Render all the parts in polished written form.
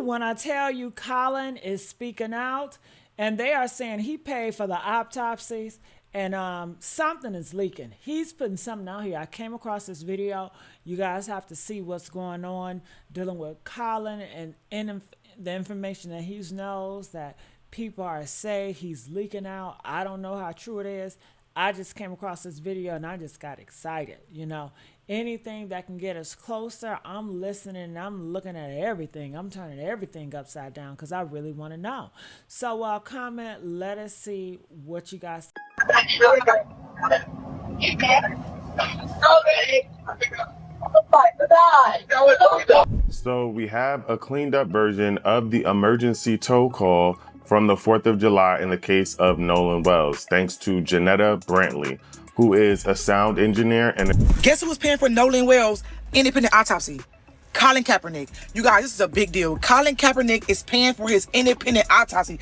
when I tell you Colin is speaking out, and they are saying he paid for the autopsies, and something is leaking. He's putting something out here. I came across this video. You guys have to see what's going on dealing with Colin and the information that he knows that people are saying he's leaking out. I don't know how true it is. I just came across this video and I just got excited. You know, anything that can get us closer, I'm listening and I'm looking at everything. I'm turning everything upside down because I really want to know. So comment, let us see what you guys So we have a cleaned up version of the emergency tow call from the 4th of July in the case of Nolan Wells, thanks to Janetta Brantley, who is a sound engineer and guess who was paying for Nolan Wells' independent autopsy? Colin Kapernick. You guys, this is a big deal. Colin Kaepernick is paying for his independent autopsy.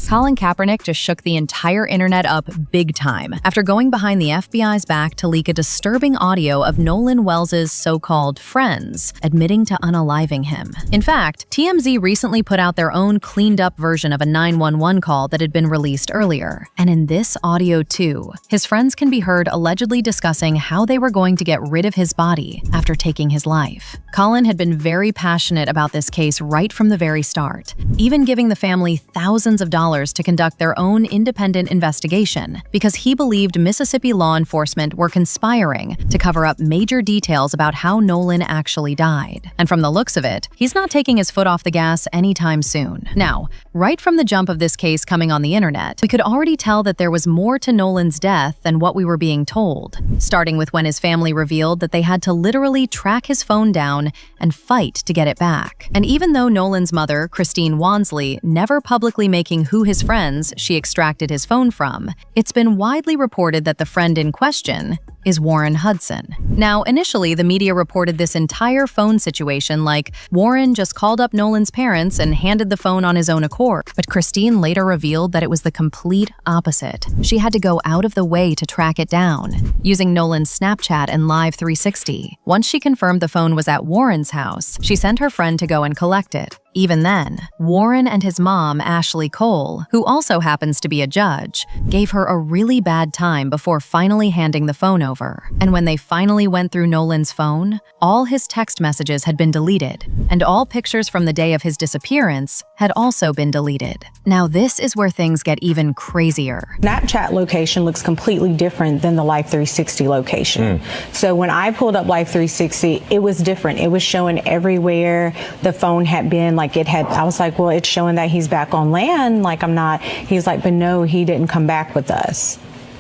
Colin Kaepernick just shook the entire internet up big time after going behind the FBI's back to leak a disturbing audio of Nolan Wells' so-called friends admitting to unaliving him. In fact, TMZ recently put out their own cleaned-up version of a 911 call that had been released earlier. And in this audio too, his friends can be heard allegedly discussing how they were going to get rid of his body after taking his life. Colin had been very passionate about this case right from the very start, even giving the family thousands of dollars to conduct their own independent investigation because he believed Mississippi law enforcement were conspiring to cover up major details about how Nolan actually died. And from the looks of it, he's not taking his foot off the gas anytime soon. Now, right from the jump of this case coming on the internet, we could already tell that there was more to Nolan's death than what we were being told, starting with when his family revealed that they had to literally track his phone down and fight to get it back. And even though Nolan's mother, Christine Wansley, never publicly making who his friends she extracted his phone from, it's been widely reported that the friend in question is Warren Hudson. Now, initially, the media reported this entire phone situation like Warren just called up Nolan's parents and handed the phone on his own accord. But Christine later revealed that it was the complete opposite. She had to go out of the way to track it down, using Nolan's Snapchat and Live 360. Once she confirmed the phone was at Warren's house, she sent her friend to go and collect it. Even then, Warren and his mom, Ashley Cole, who also happens to be a judge, gave her a really bad time before finally handing the phone over. And when they finally went through Nolan's phone, all his text messages had been deleted, and all pictures from the day of his disappearance had also been deleted. Now this is where things get even crazier. Snapchat location looks completely different than the Life 360 location. So when I pulled up Life 360, it was different. It was showing everywhere the phone had been, like it had, I was like, well, it's showing that he's back on land, like I'm not. He's like, but no, he didn't come back with us.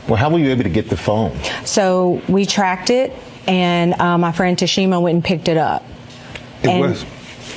Well, how were you able to get the phone? So we tracked it, and my friend Tashima went and picked it up.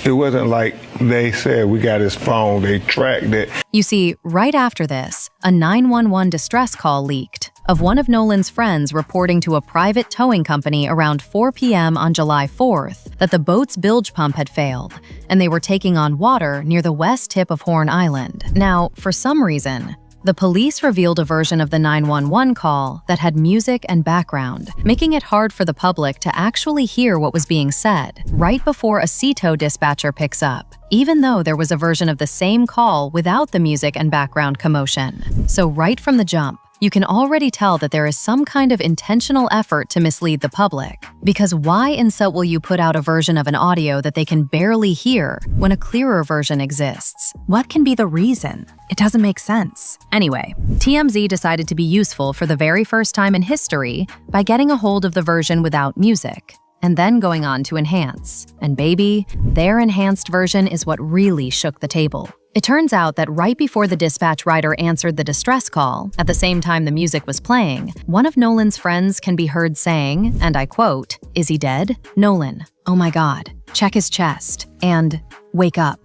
It wasn't like they said we got his phone, they tracked it. You see, right after this, a 911 distress call leaked of one of Nolan's friends reporting to a private towing company around 4 p.m. on July 4th that the boat's bilge pump had failed and they were taking on water near the west tip of Horn Island. Now, for some reason, the police revealed a version of the 911 call that had music and background, making it hard for the public to actually hear what was being said right before a CTO dispatcher picks up, even though there was a version of the same call without the music and background commotion. So right from the jump, you can already tell that there is some kind of intentional effort to mislead the public. Because why in so will you put out a version of an audio that they can barely hear when a clearer version exists? What can be the reason? It doesn't make sense. Anyway, TMZ decided to be useful for the very first time in history by getting a hold of the version without music, and then going on to enhance. And baby, their enhanced version is what really shook the table. It turns out that right before the dispatch rider answered the distress call, at the same time the music was playing, one of Nolan's friends can be heard saying, and I quote, "Is he dead? Nolan, oh my God, check his chest, and wake up."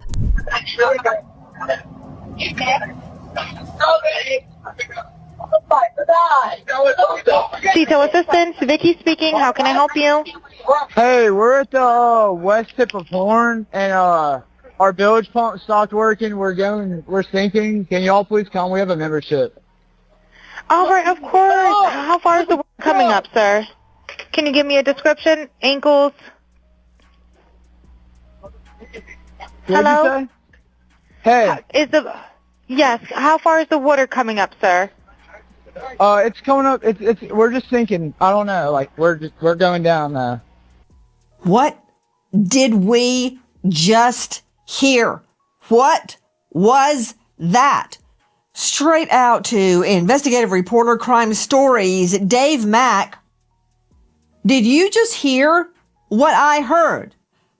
CTO Assistance, Vicky speaking. How can I help you? Hey, we're at the west tip of Horn, and our bilge pump stopped working. We're sinking. Can y'all please come? We have a membership. All right, of course. How far is the work coming up, sir? Can you give me a description? Ankles? Hello? What'd you say? Hey. Yes, how far is the water coming up, sir? It's coming up. We're just sinking. I don't know. Like we're going down. What did we just hear? What was that? Straight out to investigative reporter Crime Stories, Dave Mack. Did you just hear what I heard?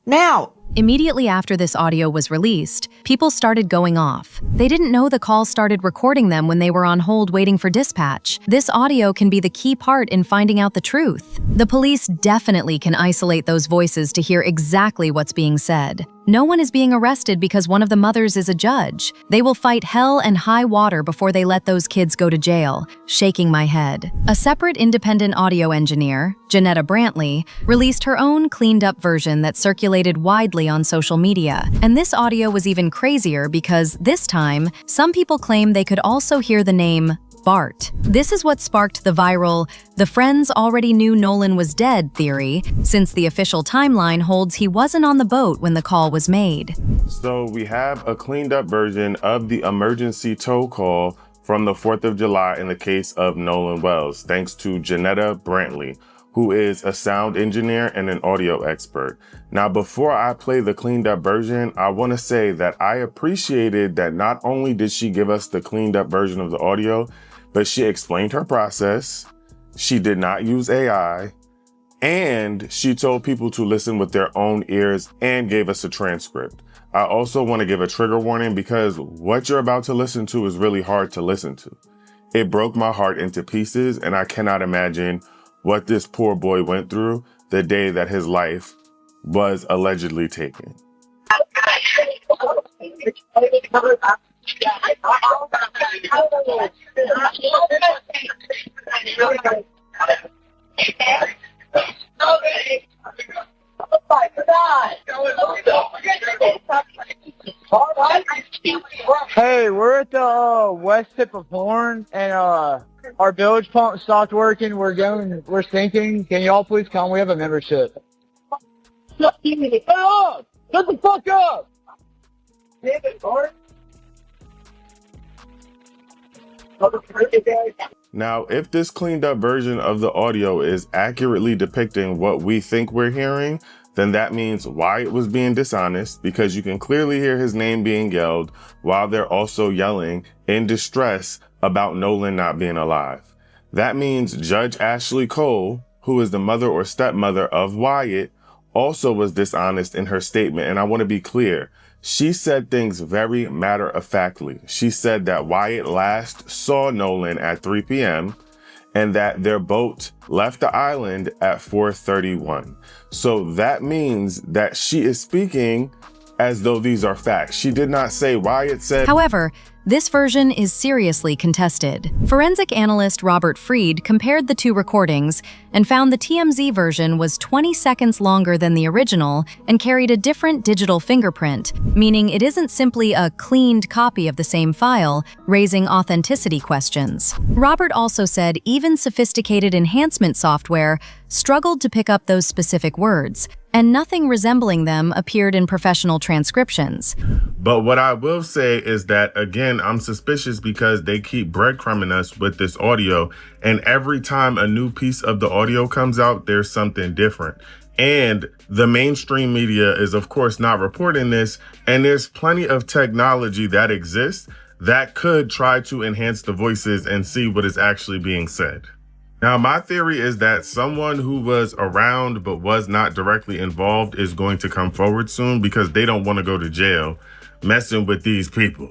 Now, Immediately after this audio was released, people started going off. They didn't know the call started recording them when they were on hold waiting for dispatch. This audio can be the key part in finding out the truth. The police definitely can isolate those voices to hear exactly what's being said. No one is being arrested because one of the mothers is a judge. They will fight hell and high water before they let those kids go to jail. Shaking my head. A separate independent audio engineer, Janetta Brantley, released her own cleaned-up version that circulated widely on social media. And this audio was even crazier because this time, some people claim they could also hear the name Bart. This is what sparked the viral, "the friends already knew Nolan was dead" theory, since the official timeline holds he wasn't on the boat when the call was made. So we have a cleaned up version of the emergency tow call from the 4th of July in the case of Nolan Wells, thanks to Janetta Brantley, who is a sound engineer and an audio expert. Now, before I play the cleaned up version, I want to say that I appreciated that not only did she give us the cleaned up version of the audio, but she explained her process, she did not use AI, and she told people to listen with their own ears and gave us a transcript. I also want to give a trigger warning because what you're about to listen to is really hard to listen to. It broke my heart into pieces, and I cannot imagine what this poor boy went through the day that his life was allegedly taken. Hey, we're at the west tip of Horn, and our bilge pump stopped working. We're sinking. Can y'all please come? We have a membership. Shut up! Shut the fuck up! Now, if this cleaned up version of the audio is accurately depicting what we think we're hearing, then that means Wyatt was being dishonest because you can clearly hear his name being yelled while they're also yelling in distress about Nolan not being alive. That means Judge Ashley Cole, who is the mother or stepmother of Wyatt, also was dishonest in her statement. And I want to be clear. She said things very matter-of-factly. She said that Wyatt last saw Nolan at 3 p.m. and that their boat left the island at 4:31. So that means that she is speaking as though these are facts. She did not say Wyatt said. However, this version is seriously contested. Forensic analyst Robert Freed compared the two recordings and found the TMZ version was 20 seconds longer than the original and carried a different digital fingerprint, meaning it isn't simply a cleaned copy of the same file, raising authenticity questions. Robert also said even sophisticated enhancement software struggled to pick up those specific words, and nothing resembling them appeared in professional transcriptions. But what I will say is that, again, I'm suspicious because they keep breadcrumbing us with this audio, and every time a new piece of the audio comes out, there's something different. And the mainstream media is, of course, not reporting this, and there's plenty of technology that exists that could try to enhance the voices and see what is actually being said. Now, my theory is that someone who was around but was not directly involved is going to come forward soon because they don't want to go to jail messing with these people.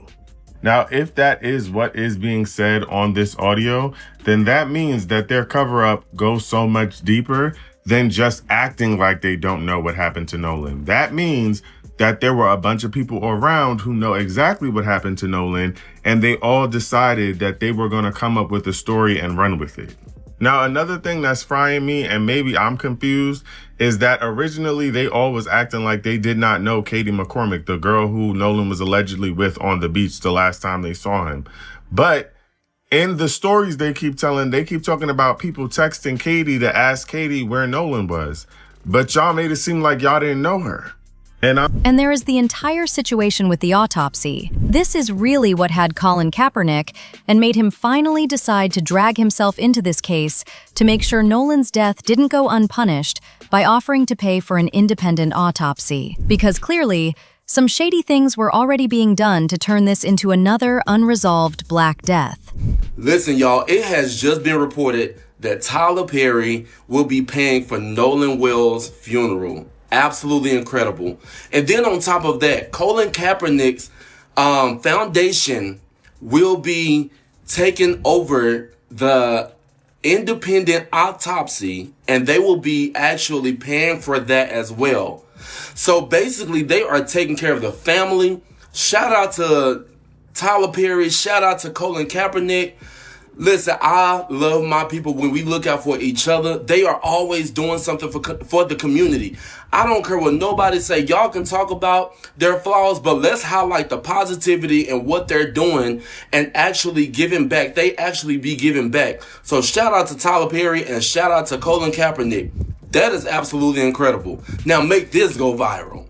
Now, if that is what is being said on this audio, then that means that their cover-up goes so much deeper than just acting like they don't know what happened to Nolan. That means that there were a bunch of people around who know exactly what happened to Nolan, and they all decided that they were going to come up with a story and run with it. Now, another thing that's frying me, and maybe I'm confused, is that originally they all was acting like they did not know Katie McCormick, the girl who Nolan was allegedly with on the beach the last time they saw him. But in the stories they keep telling, they keep talking about people texting Katie to ask Katie where Nolan was. But y'all made it seem like y'all didn't know her. And there is the entire situation with the autopsy. This is really what had Colin Kaepernick and made him finally decide to drag himself into this case to make sure Nolan's death didn't go unpunished by offering to pay for an independent autopsy. Because clearly, some shady things were already being done to turn this into another unresolved Black Death. Listen, y'all, it has just been reported that Tyler Perry will be paying for Nolan Wells' funeral. Absolutely incredible. And then on top of that, Colin Kaepernick's foundation will be taking over the independent autopsy, and they will be actually paying for that as well. So basically, they are taking care of the family. Shout out to Tyler Perry. Shout out to Colin Kaepernick. Listen, I love my people when we look out for each other. They are always doing something for the community. I don't care what nobody say. Y'all can talk about their flaws, but let's highlight the positivity and what they're doing and actually giving back. They actually be giving back. So shout out to Tyler Perry and shout out to Colin Kaepernick. That is absolutely incredible. Now make this go viral.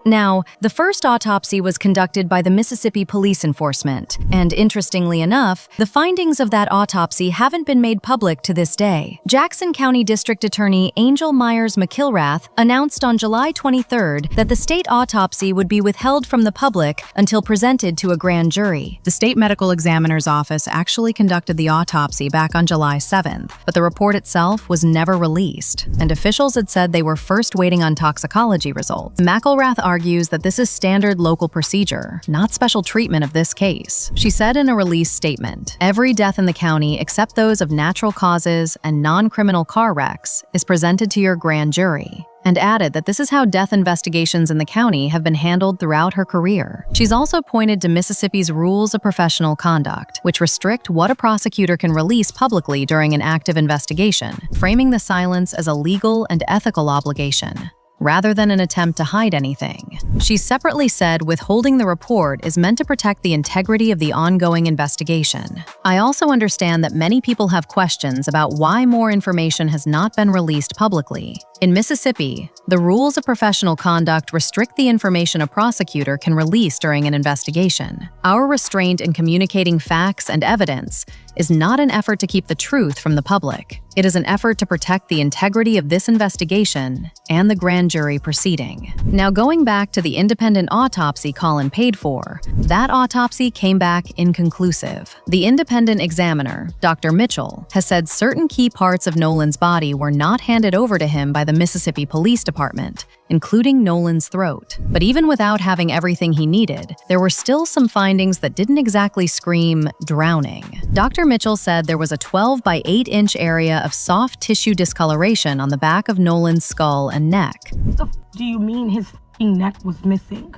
Now, the first autopsy was conducted by the Mississippi Police Enforcement, and interestingly enough, the findings of that autopsy haven't been made public to this day. Jackson County District Attorney Angel Myers McIlrath announced on July 23rd that the state autopsy would be withheld from the public until presented to a grand jury. The state medical examiner's office actually conducted the autopsy back on July 7th, but the report itself was never released, and officials had said they were first waiting on toxicology results. McIlrath argues that this is standard local procedure, not special treatment of this case. She said in a release statement, "Every death in the county except those of natural causes and non-criminal car wrecks is presented to your grand jury," and added that this is how death investigations in the county have been handled throughout her career. She's also pointed to Mississippi's rules of professional conduct, which restrict what a prosecutor can release publicly during an active investigation, framing the silence as a legal and ethical obligation, rather than an attempt to hide anything. She separately said withholding the report is meant to protect the integrity of the ongoing investigation. "I also understand that many people have questions about why more information has not been released publicly. In Mississippi, the rules of professional conduct restrict the information a prosecutor can release during an investigation. Our restraint in communicating facts and evidence is not an effort to keep the truth from the public. It is an effort to protect the integrity of this investigation and the grand jury proceeding." Now, going back to the independent autopsy Colin paid for, that autopsy came back inconclusive. The independent examiner, Dr. Mitchell, has said certain key parts of Nolan's body were not handed over to him by the Mississippi Police Department, including Nolan's throat. But even without having everything he needed, there were still some findings that didn't exactly scream drowning. Dr. Mitchell said there was a 12 by 8 inch area of soft tissue discoloration on the back of Nolan's skull and neck. What the do you mean his neck was missing?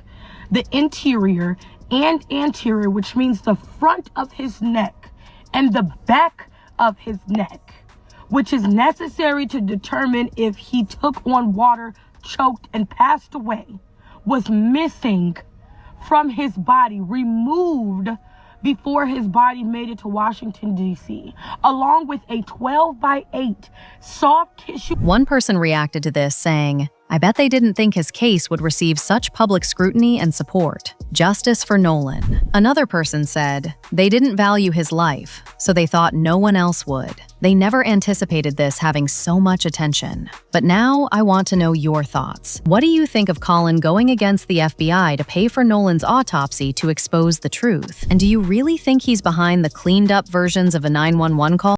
The interior and anterior, which means the front of his neck and the back of his neck, which is necessary to determine if he took on water, choked, and passed away, was missing from his body, removed before his body made it to Washington, D.C., along with a 12 by 8 soft tissue. One person reacted to this saying, "I bet they didn't think his case would receive such public scrutiny and support. Justice for Nolan." Another person said, "They didn't value his life, so they thought no one else would. They never anticipated this having so much attention." But now I want to know your thoughts. What do you think of Colin going against the FBI to pay for Nolan's autopsy to expose the truth? And do you really think he's behind the cleaned up versions of a 911 call?